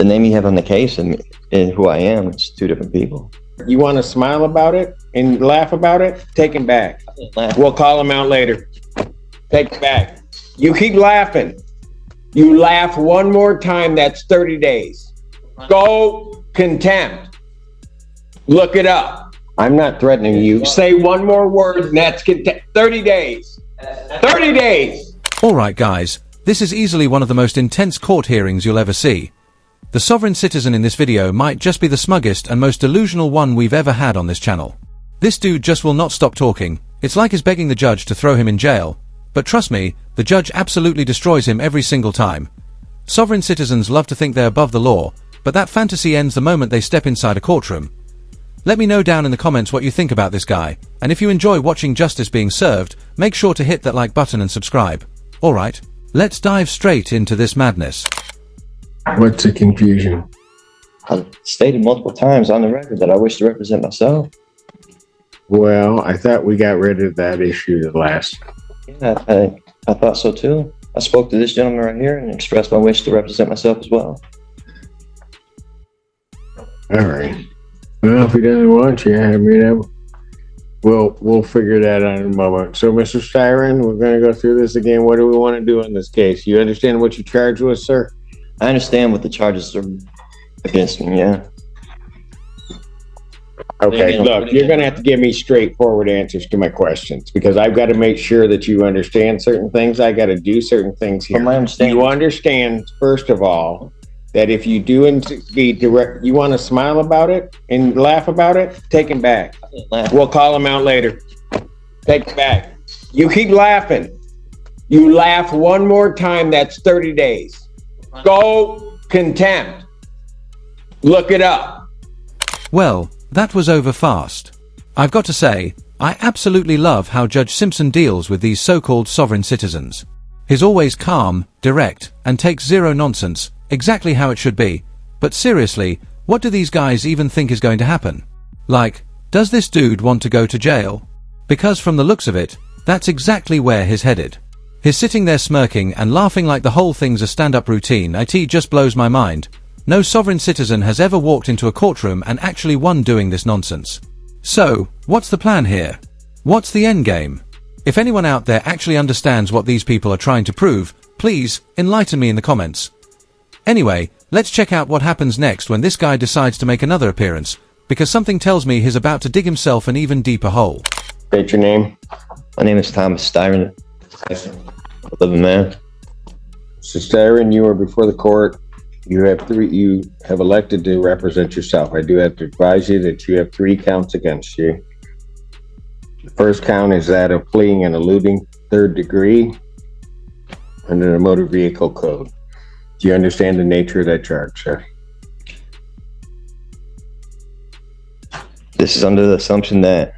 name you have on the case and who I am, it's two different people. You want to smile about it and laugh about it? Take him back. We'll call him out later. Take him back. You keep laughing. You laugh one more time, that's 30 days. Go contempt. Look it up. I'm not threatening you. Say one more word and that's contempt. 30 days. 30 days. Alright guys, this is easily one of the most intense court hearings you'll ever see. The sovereign citizen in this video might just be the smuggest and most delusional one we've ever had on this channel. This dude just will not stop talking. It's like he's begging the judge to throw him in jail. But trust me, the judge absolutely destroys him every single time. Sovereign citizens love to think they're above the law, but that fantasy ends the moment they step inside a courtroom. Let me know down in the comments what you think about this guy, and if you enjoy watching justice being served, make sure to hit that like button and subscribe. Alright, let's dive straight into this madness. What's the confusion? I've stated multiple times on the record that I wish to represent myself. Well, I thought we got rid of that issue the last. Yeah, I thought so too. I spoke to this gentleman right here and expressed my wish to represent myself as well. All right. Well, if he doesn't want you, I mean, we'll figure that out in a moment. So, Mr. Styron, we're going to go through this again. What do we want to do in this case? You understand what you're charged with, sir? I understand what the charges are against me, yeah. Okay, look, you're going to have to give me straightforward answers to my questions because I've got to make sure that you understand certain things. I got to do certain things here. You understand, first of all, that if you do indeed direct, you want to smile about it and laugh about it, take him back. We'll call him out later. Take him back. You keep laughing. You laugh one more time, that's 30 days. Go contempt. Look it up. Well, that was over fast. I've got to say, I absolutely love how Judge Simpson deals with these so-called sovereign citizens. He's always calm, direct, and takes zero nonsense, exactly how it should be. But seriously, what do these guys even think is going to happen? Like, does this dude want to go to jail? Because from the looks of it, that's exactly where he's headed. He's sitting there smirking and laughing like the whole thing's a stand-up routine. It just blows my mind. No sovereign citizen has ever walked into a courtroom and actually won doing this nonsense. So, what's the plan here? What's the end game? If anyone out there actually understands what these people are trying to prove, please enlighten me in the comments. Anyway, let's check out what happens next when this guy decides to make another appearance, because something tells me he's about to dig himself an even deeper hole. State your name. My name is Thomas Styron. Living man. So, Styron, you are before the court. You have elected to represent yourself. I do have to advise you that you have 3 counts against you. The first count is that of fleeing and eluding 3rd degree under the motor vehicle code. Do you understand the nature of that charge, sir? This is under the assumption that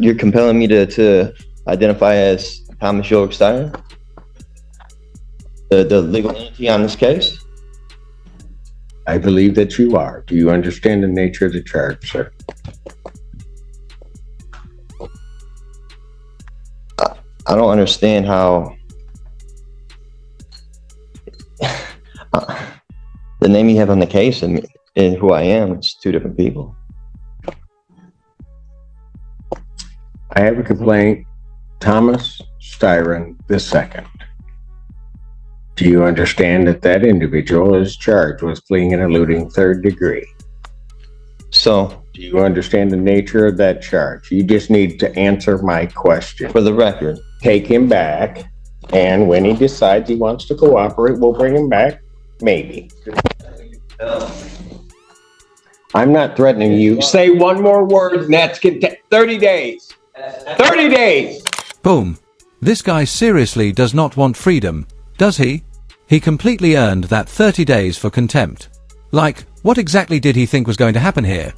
you're compelling me to identify as Thomas York Styron, the legal entity on this case. I believe that you are. Do you understand the nature of the charge, sir? I don't understand how the name you have on the case and who I am, it's two different people. I have a complaint, Thomas Styron II. Do you understand that that individual is charged with fleeing and eluding 3rd degree? So, do you understand the nature of that charge? You just need to answer my question. For the record, take him back, and when he decides he wants to cooperate, we'll bring him back. Maybe. I'm not threatening you. Say one more word, and that's 30 days. 30 days! Boom. This guy seriously does not want freedom, does he? He completely earned that 30 days for contempt. Like, what exactly did he think was going to happen here?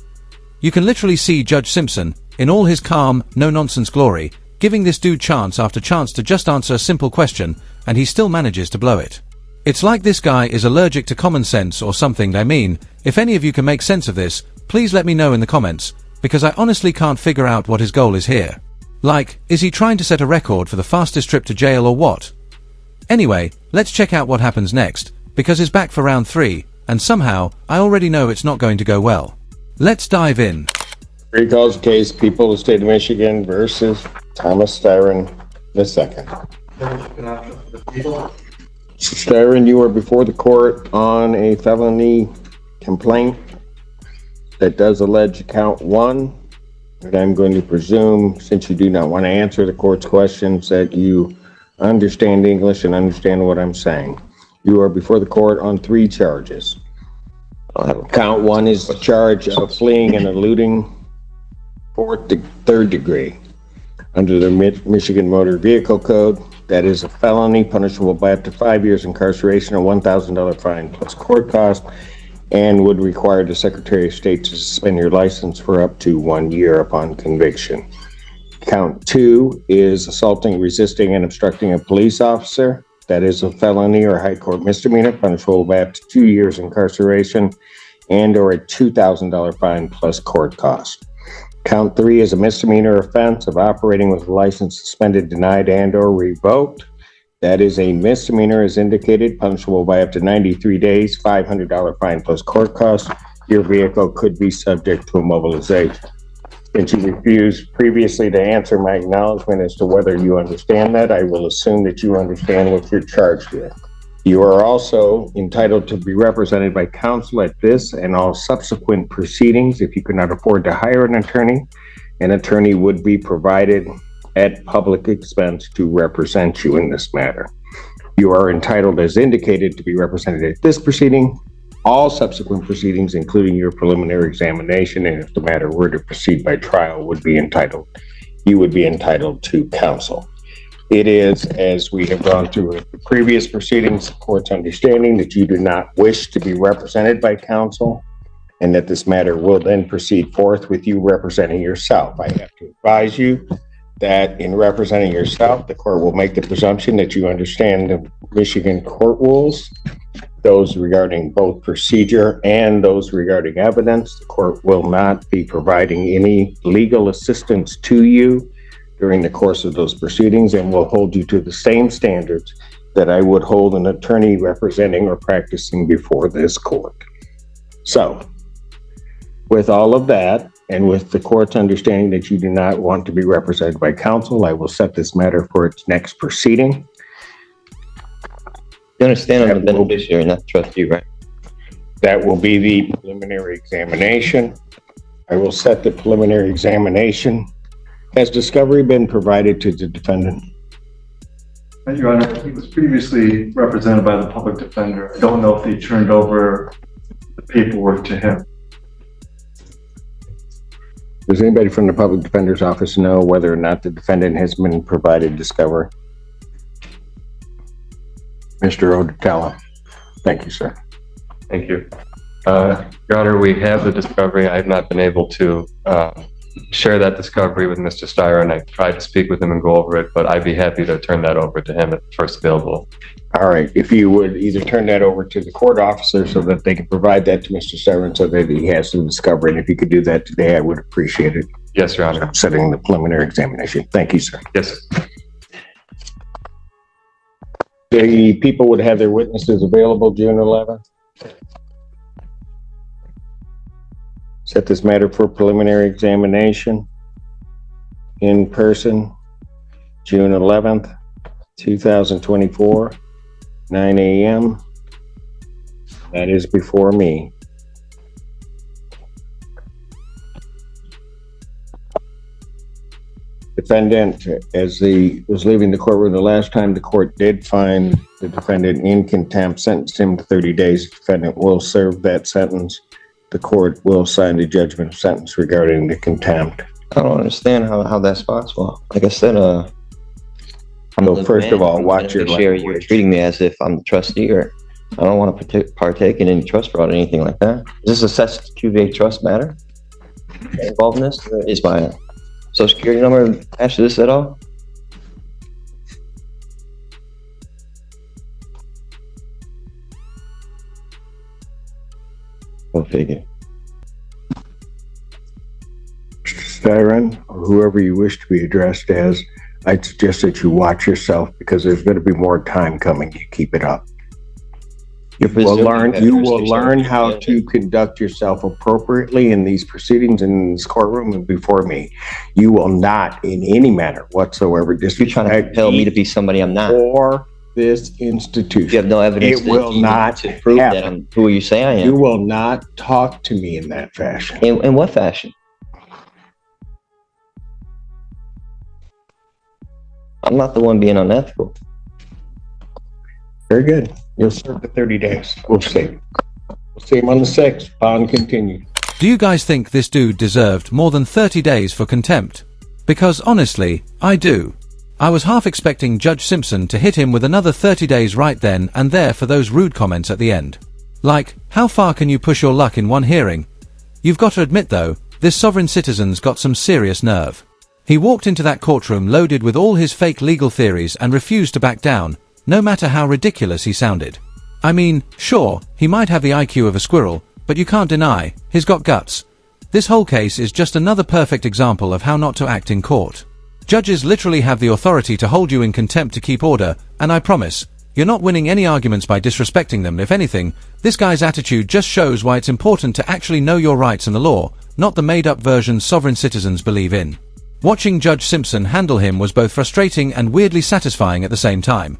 You can literally see Judge Simpson, in all his calm, no-nonsense glory, giving this dude chance after chance to just answer a simple question, and he still manages to blow it. It's like this guy is allergic to common sense or something. I mean, if any of you can make sense of this, please let me know in the comments, because I honestly can't figure out what his goal is here. Like, is he trying to set a record for the fastest trip to jail or what? Anyway, let's check out what happens next, because he's back for round 3, and somehow, I already know it's not going to go well. Let's dive in. Three calls the case, people of the state of Michigan versus Thomas Styron II. Styron, you are before the court on a felony complaint that does allege count 1. And I'm going to presume, since you do not want to answer the court's questions, that you understand English and understand what I'm saying. You are before the court on 3 charges. Count 1 is the charge of fleeing and eluding 3rd degree. Under the Michigan Motor Vehicle Code, that is a felony punishable by up to 5 years incarceration, a $1,000 fine plus court cost, and would require the Secretary of State to suspend your license for up to 1 year upon conviction. Count 2 is assaulting, resisting, and obstructing a police officer. That is a felony or high court misdemeanor punishable by up to 2 years incarceration and or a $2,000 fine plus court cost. Count 3 is a misdemeanor offense of operating with a license suspended, denied, and or revoked. That is a misdemeanor as indicated, punishable by up to 93 days, $500 fine plus court cost. Your vehicle could be subject to immobilization. Since you refused previously to answer my acknowledgement as to whether you understand that, I will assume that you understand what you're charged with. You are also entitled to be represented by counsel at this and all subsequent proceedings. If you could not afford to hire an attorney would be provided at public expense to represent you in this matter. You are entitled, as indicated, to be represented at this proceeding, all subsequent proceedings, including your preliminary examination, and if the matter were to proceed by trial, you would be entitled to counsel. It is, as we have gone through the previous proceedings, the court's understanding that you do not wish to be represented by counsel, and that this matter will then proceed forth with you representing yourself. I have to advise you that in representing yourself, the court will make the presumption that you understand the Michigan court rules, those regarding both procedure and those regarding evidence. The court will not be providing any legal assistance to you during the course of those proceedings and will hold you to the same standards that I would hold an attorney representing or practicing before this court. So, with all of that, and with the court's understanding that you do not want to be represented by counsel, I will set this matter for its next proceeding. You understand I'm the beneficiary, not the trustee, right? That will be the preliminary examination. I will set the preliminary examination. Has discovery been provided to the defendant? Your Honor, he was previously represented by the public defender. I don't know if they turned over the paperwork to him. Does anybody from the public defender's office know whether or not the defendant has been provided discovery? Mr. Odetella. Thank you, sir. Thank you. Your Honor, we have the discovery. I have not been able to share that discovery with Mr. Styron. I tried to speak with him and go over it, but I'd be happy to turn that over to him at first available. All right. If you would either turn that over to the court officer so that they can provide that to Mr. Styron so that he has the discovery, and if you could do that today, I would appreciate it. Yes, Your Honor. I'm setting the preliminary examination. Thank you, sir. Yes. The people would have their witnesses available June 11th. Set this matter for preliminary examination in person, June 11th, 2024, 9 a.m. That is before me. Defendant, as he was leaving the courtroom the last time, the court did find the defendant in contempt, sentenced him to 30 days. The defendant will serve that sentence. The court will sign the judgment of sentence regarding the contempt. I don't understand how that's possible. Like I said, I'm So first of all, watch your language. You're treating me as if I'm the trustee, or I don't want to partake in any trust fraud or anything like that. Is this a Sesquive trust matter involved in this? Is my social security number attached to this at all? Go figure. Styron, or whoever you wish to be addressed as, I'd suggest that you watch yourself because there's going to be more time coming. You keep it up. You're presuming that You will jurisdiction learn over how the to conduct yourself appropriately in these proceedings in this courtroom and before me. You will not in any manner whatsoever You're disrespect trying to compel me to be somebody I'm not. or this institution. You have no evidence It will not to prove that happen. I'm who you say I You am. will not talk to me in that fashion. In what fashion? I'm not the one being unethical. Very good. You'll serve the 30 days. We'll see. We'll see him on the 6th. Bond continued. Do you guys think this dude deserved more than 30 days for contempt? Because honestly, I do. I was half expecting Judge Simpson to hit him with another 30 days right then and there for those rude comments at the end. Like, how far can you push your luck in one hearing? You've got to admit though, this sovereign citizen's got some serious nerve. He walked into that courtroom loaded with all his fake legal theories and refused to back down, no matter how ridiculous he sounded. I mean, sure, he might have the IQ of a squirrel, but you can't deny, he's got guts. This whole case is just another perfect example of how not to act in court. Judges literally have the authority to hold you in contempt to keep order, and I promise, you're not winning any arguments by disrespecting them. If anything, this guy's attitude just shows why it's important to actually know your rights and the law, not the made-up version sovereign citizens believe in. Watching Judge Simpson handle him was both frustrating and weirdly satisfying at the same time.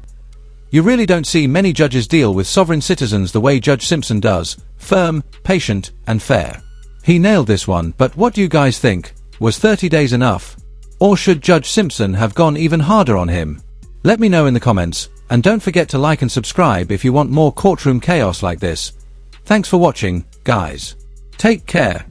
You really don't see many judges deal with sovereign citizens the way Judge Simpson does, firm, patient, and fair. He nailed this one, but what do you guys think? Was 30 days enough? Or should Judge Simpson have gone even harder on him? Let me know in the comments, and don't forget to like and subscribe if you want more courtroom chaos like this. Thanks for watching, guys. Take care.